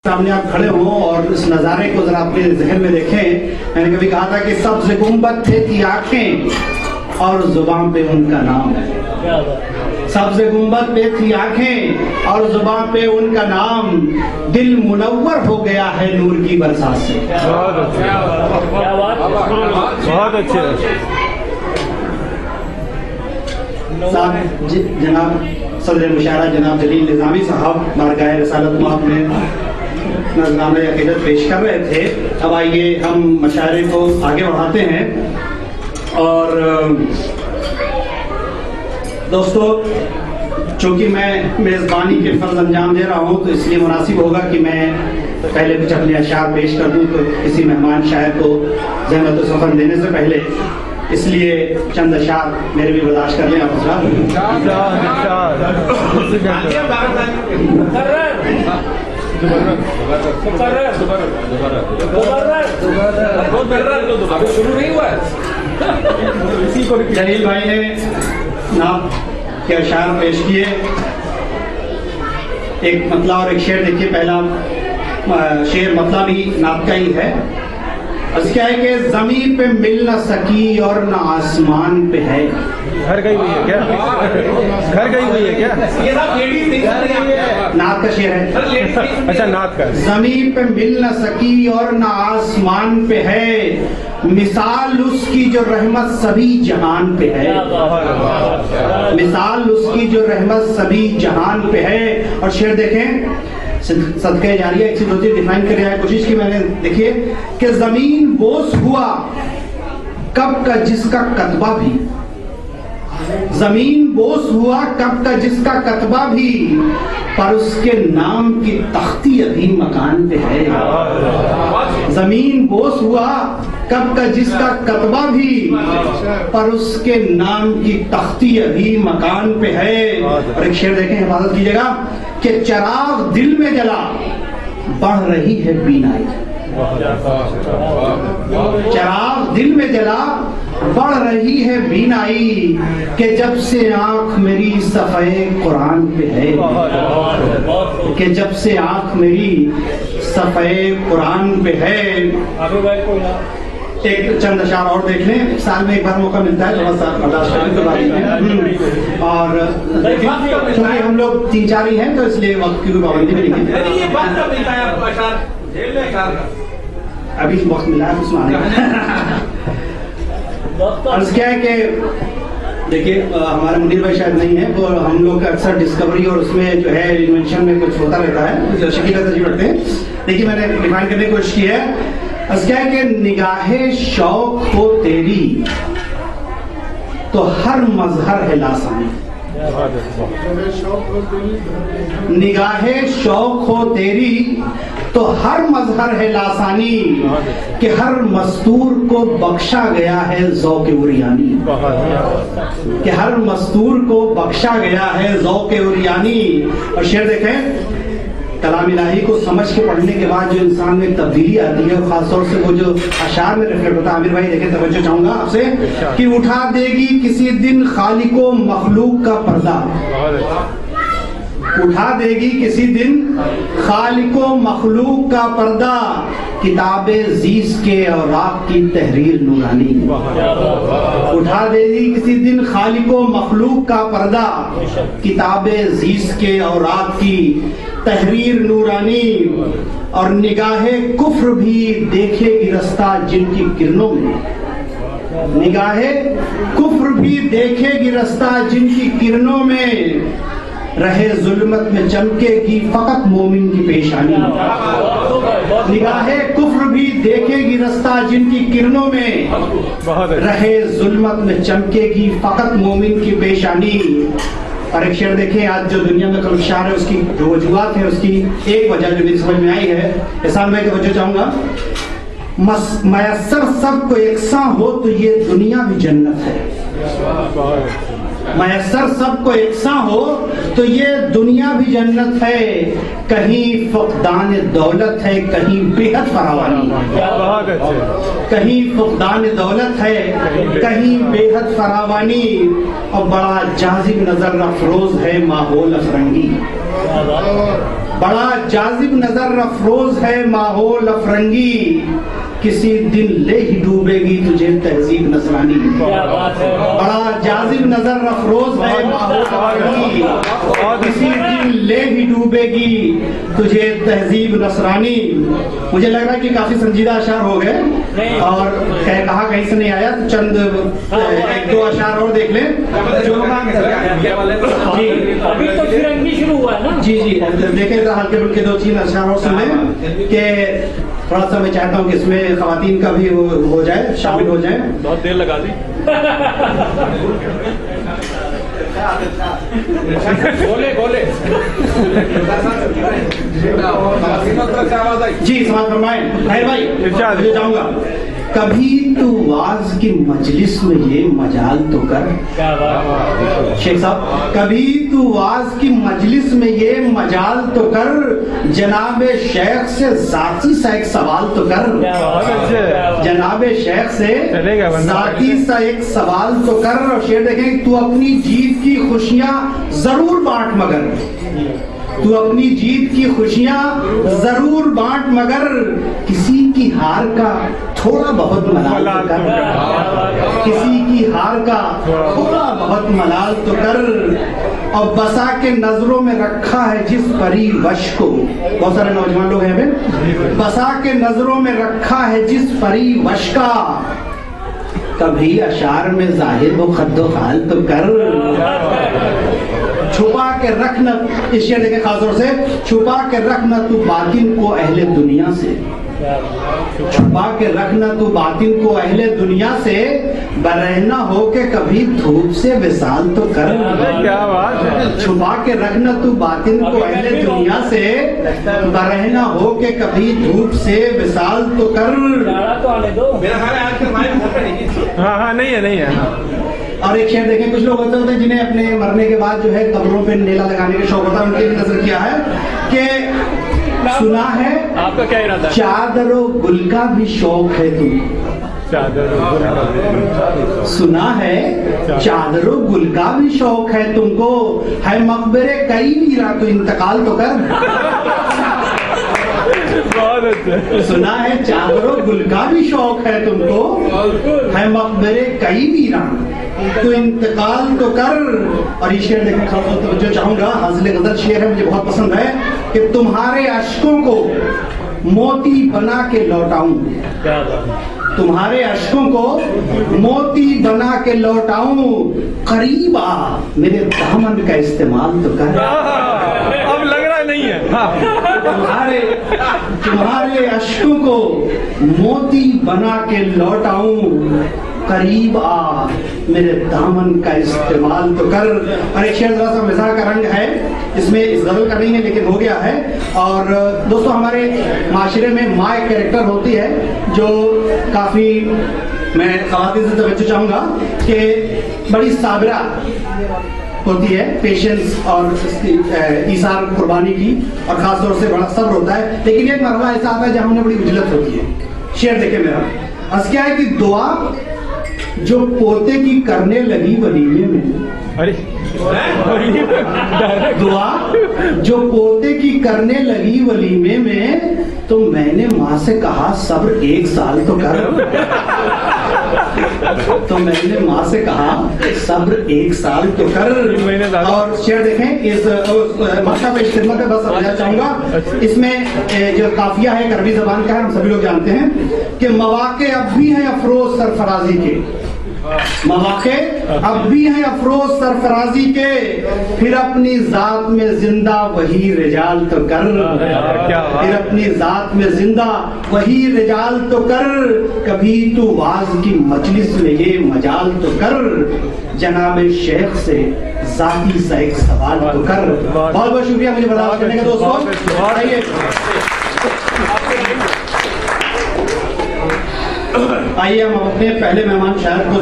सामने आप खड़े हो और इस नज़ारे को जरा अपने जहन में देखें। मैंने कभी कहा था कि सब्ज़ गुंबद थे की आंखें और जुबान पे उनका नाम है। सब्ज़ गुंबद पे थी आंखें और जुबान पे उनका नाम, दिल मुनव्वर हो गया है नूर की बरसात से। बहुत अच्छे जनाब सदर मुशायरा जनाब जलील निज़ामी साहब बारगाह रसालत माफ़ में नज़राना अक़ीदत पेश कर रहे थे। अब आइए हम मशायरे को आगे बढ़ाते हैं। और दोस्तों, चूँकि मैं मेज़बानी के फ़र्ज़ अंजाम दे रहा हूँ तो इसलिए मुनासिब होगा कि मैं पहले कुछ अपने अशार पेश कर दूँ तो किसी मेहमान शायर को ज़हमत सफ़र देने से पहले, इसलिए चंद अशार मेरे भी बर्दाश्त कर लें आप। शुरू नहीं हुआ जलील भाई ने नात के अशार पेश किए। एक मतला और एक शेर देखिए। पहला शेर मतला भी नात का ही है। क्या है कि जमीन पे मिल न सकी और न आसमान पे है। घर गई हुई है क्या? घर गई हुई है क्या? नात का शेर है। अच्छा, नात का। जमीन पे मिल न सकी और न आसमान पे है, मिसाल उसकी जो रहमत सभी जहान पे है। मिसाल उसकी जो रहमत सभी जहान पे है। और शेर देखें, सदके जारिया एक चीज होती है, डिफाइन करने की कोशिश की मैंने। देखिए कि जमीन बोस हुआ कब का जिसका कतबा भी, जमीन बोस हुआ कब का जिसका कतबा भी, पर उसके नाम की तख्ती अभी मकान पे है। जमीन बोस हुआ कब का जिसका कतबा भी, पर उसके नाम की तख्ती अभी मकान पे है। और एक शेर देखें, हिफाजत कीजिएगा, कि चराग दिल में जला बढ़ रही है बीनाई। चराग दिल में जला बढ़ रही है बीनाई, कि जब से आंख मेरी सफ़े कुरान पे है। कि जब से आंख मेरी सफ़े कुरान पे है। एक चंद अशार और देख लें, साल में एक बार मौका मिलता है, थोड़ा सा बर्दाश्त करने के बाद। और क्योंकि हम लोग 3-4 ही हैं तो इसलिए वक्त की कोई पाबंदी भी नहीं है। अभी वक्त मिला है उसमें अर्ज क्या है कि देखिए, हमारे मुनीर भाई शायद नहीं है, तो हम लोग अक्सर डिस्कवरी और उसमें जो है इन्वेंशन में कुछ होता रहता है, शकीला तरजीह रखते हैं। देखिए, मैंने डिफाइन करने की कोशिश की है। क्या है कि निगाहे शौक हो तेरी तो हर मजहर है लासानी। निगाहे शौक हो तेरी तो हर मजहर है लासानी, कि हर मस्तूर को बख्शा गया है ज़ौक़ उरियानी। कि हर मस्तूर को बख्शा गया है ज़ौक़ उरियानी। और शेर देखें, कलाम इलाही को समझ के पढ़ने के बाद जो इंसान में तब्दीली आती है, खासतौर से वो जो अशार में रिफ्लेक्ट होता है। आमिर भाई देखें, तवज्जो चाहूंगा आपसे, कि उठा देगी किसी दिन खालिको मखलूक का पर्दा। उठा देगी किसी दिन खालिको मखलूक का पर्दा, किताबे जीस के और राग की तहरीर नूरानी। उठा देगी किसी दिन खालिको मखलूक का पर्दा, किताबे जीस के और राग की तहरीर नूरानी। और निगाहे कुफ्र भी देखेगी रास्ता जिनकी किरणों में। निगाहे कुफ्र भी देखेगी रास्ता जिनकी किरणों में, रहे जुल्मत में चमकेगी फकत मोमिन की पेशानी। निगाहे कुफ्र भी देखेगी रास्ता जिनकी किरणों में, रहे जुल्मत में चमकेगी फकत मोमिन की पेशानी। और एक शेर देखिए, आज जो दुनिया में खलशार है उसकी जो वजूहात है, उसकी एक वजह जो मेरी समझ में आई है, एहसान भाई की वजह चाहूंगा। मयसर सबको एकसा हो तो ये दुनिया भी जन्नत है। मयसर सबको एकसा हो तो ये दुनिया भी जन्नत है। कहीं फुकदान दौलत है, कहीं बेहद फरावानी। कहीं फुकदान दौलत है, कहीं बेहद फरावानी। और बड़ा जाजिब नजर अफरोज है माहौल अफरंगी। बड़ा जाजिब नजर अफरोज है माहौल अफरंगी, किसी दिन ले ही डूबेगी तुझे तहजीब नसरानी। बड़ा जाजिब नजर अफरोज है माहौल अफरंगी, किसी दिन ले ही डूबेगी तुझे तहजीब नसरानी। मुझे लग रहा है कि काफी संजीदा अशार हो गए और कहा कहीं से नहीं आया, चंद एक दो अशार और देख लें जो जी अभी तो फिरंगी शुरू हुआ है ना। जी देखें हल्के फुल्के दो तीन अशार और सुन लें कि थोड़ा सा मैं चाहता हूँ कि इसमें खवातीन का भी हो जाए, शामिल हो जाए। बहुत देर लगा दी। बोले जी समाज फरमाएं भाई मुझे जाऊंगा। कभी तू वाज की मजलिस में ये मजाल तो कर, क्या बात। शेख साहब कभी तू वाज की मजलिस में ये मजाल तो कर, जनाबे शेख से जाती सा एक सवाल तो कर। जनाबे शेख से जाती सा एक सवाल तो कर। और शेर देखें, तू अपनी जीत की खुशियां जरूर बांट मगर, तू अपनी जीत की खुशियां जरूर बांट मगर, किसी की हार का थोड़ा बहुत मलाल तो कर। किसी की हार का थोड़ा बहुत मलाल तो कर। और बसा के नजरों में रखा है जिस परी वश को, बहुत सारे नौजवान लोग हैं बे, बसा के नजरों में रखा है जिस परी वश का, कभी अशार में जाहिर वो खद्दो खाल तो कर। छुपा के रखना, इस शेर देखें खासतौर से, छुपा के रखना तू बातिन को अहले दुनिया से, छुपा के रखना तू बातिन को अहले दुनिया से, बरहना हो के कभी धूप से विसाल तो कर। क्या बात है। छुपा के रखना तू बातिन को अहले दुनिया से, बरहना हो के कभी धूप से विसाल तो कर। तो आने दो। हाँ नहीं है। और एक शेर देखें, कुछ लोग होते हैं जिन्हें अपने मरने के बाद जो है कब्रों पे नेला लगाने का शौक होता है, उनके लिए नजर किया है कि सुना है आपका क्या इरादा है? चादरों गुल का भी शौक है तुम, सुना है चादरों गुल का भी शौक है तुमको, है मकबरे कई मीरा तो इंतकाल तो कर। बहुत अच्छा। सुना है चादरों गुल का भी शौक है तुमको, है मकबरे कई मीरा तो इंतकाल तो कर। और ये शेर देखने तो जो चाहूंगा, हासिल गजल शेर है, मुझे बहुत पसंद है कि तुम्हारे अश्कों को मोती बना के लौटाऊं, तुम्हारे अश्कों को मोती बना के लौटाऊं, करीब आ मेरे दामन का इस्तेमाल तो कर। अब लग रहा नहीं है। हाँ। तुम्हारे अश्कों को मोती बना के लौटाऊं, करीब आ मेरे दामन का इस्तेमाल तो कर। और एक शेर जरा सा मिजाज का रंग है इसमें, इस गजल का नहीं है लेकिन हो गया है। और दोस्तों हमारे माशरे में माँ एक कैरेक्टर होती है जो काफी, मैं ख़वातीन से तवज्जो चाहूंगा कि बड़ी साबिरा होती है, पेशेंस और ईसार कुर्बानी की, और खासतौर से बड़ा सब्र होता है। लेकिन एक मरहला ऐसा आता है जहां उन्हें बड़ी उजलत होती है। शेर देखे मेरा, बस क्या है कि दुआ जो पोते की करने लगी वलीमे में, अरे दुआ जो पोते की करने लगी वलीमे में, तो मैंने माँ से कहा सब्र 1 साल तो कर। तो मैंने माँ से कहा सब्र 1 साल तो कर। और शेर देखें, इस भाषा पे इस्तेमाल पे बस समझना चाहूंगा, इसमें जो काफिया है अरबी जबान का है, हम सभी लोग जानते हैं कि मवाके अब भी हैं अफरोज सरफराजी के, मवाके अब भी हैं अफरोज सरफराजी के, फिर अपनी जात में जिंदा वही रिजाल तो कर। फिर अपनी जात में जिंदा वही रिजाल तो कर, कभी तू वाज की मजलिस में ये मजाल तो कर, जनाबे शेख से जाती सा एक सवाल तो कर। बहुत बहुत शुक्रिया मुझे बर्दाश्त करने का दोस्तों। आइए हम अपने पहले मेहमान शायर को